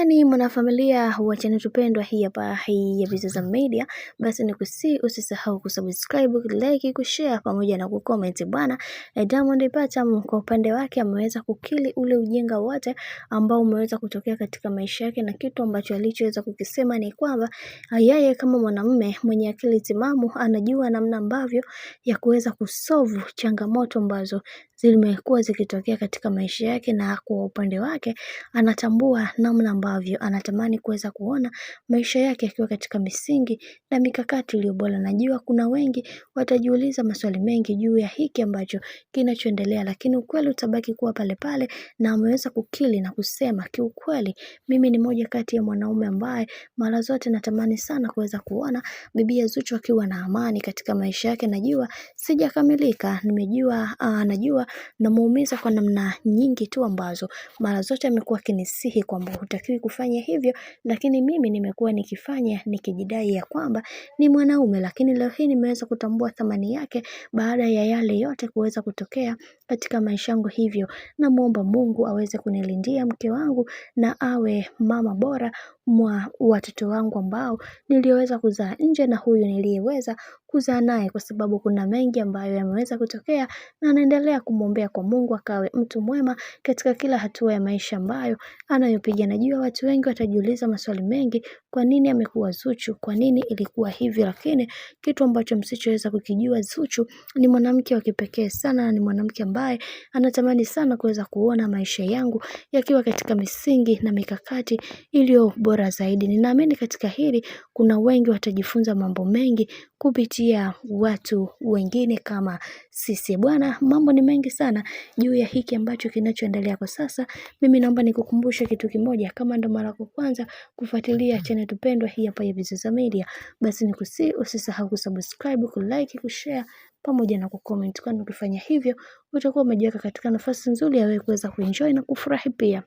Yani mwanafamilia wa channel tupendwa hii hapa hii ya Bizaza Media, basi usisahau kusubscribe, like, kushare pamoja na kucomment bwana. Diamond Platnumz kwa upande wake ameweza kukili ule ujinga wote ambao umeweza kutokea katika maisha yake, na kitu ambacho alichoweza kukisema ni kwamba yeye kama mwanamume mwenye akili timamu anajua namna ambavyo ya kuweza kusolve changamoto ambazo zimekuwa zikitokea katika maisha yake, na kwa upande wake anatambua namna ambavyo anatamani kuweza kuona maisha yake yakiwa katika misingi na mikakati iliyo bora. Najua kuna wengi watajiuliza maswali mengi juu ya hiki ambacho kinachoendelea, lakini ukweli utabaki kuwa pale pale, na ameweza kukili na kusema kiukweli, mimi ni moja kati ya mwanaume ambaye mara zote natamani sana kuweza kuona bibi Zuchu akiwa na amani katika maisha yake. Najua sijakamilika, najua namuumiza kwa namna nyingi tu ambazo mara zote amekuwa akinisihi kwamba hutakiwi kufanya hivyo, lakini mimi nimekuwa nikifanya nikijidai ya kwamba ni mwanaume. Lakini leo hii nimeweza kutambua thamani yake baada ya yale yote kuweza kutokea katika maisha yangu. Hivyo namuomba Mungu aweze kunilindia mke wangu na awe mama bora mwa watoto wangu ambao nilioweza kuzaa nje na huyu niliyeweza kuzaa naye, kwa sababu kuna mengi ambayo yameweza kutokea, na anaendelea kumwombea kwa Mungu akawe mtu mwema katika kila hatua ya maisha ambayo anayopiga. Najua watu wengi watajiuliza maswali mengi, kwa nini amekuwa Zuchu, kwa nini ilikuwa hivi, lakini kitu ambacho msichoweza kukijua, Zuchu ni mwanamke wa kipekee sana, na ni mwanamke ambaye anatamani sana kuweza kuona maisha yangu yakiwa katika misingi na mikakati iliyo bora zaidi. Ninaamini katika hili kuna wengi watajifunza mambo mengi kupitia watu wengine kama sisi bwana. Mambo ni mengi sana juu ya hiki ambacho kinachoendelea kwa sasa. Mimi naomba nikukumbushe kitu kimoja, kama ndo mara ya kwanza kufuatilia channel tupendwa hii hapa ya Bizaza Media, basi usisahau kusubscribe, kulike, kushare pamoja na kucomment, kwani ukifanya hivyo utakuwa umejiweka katika nafasi nzuri ya wewe kuweza kuenjoy na kufurahi pia.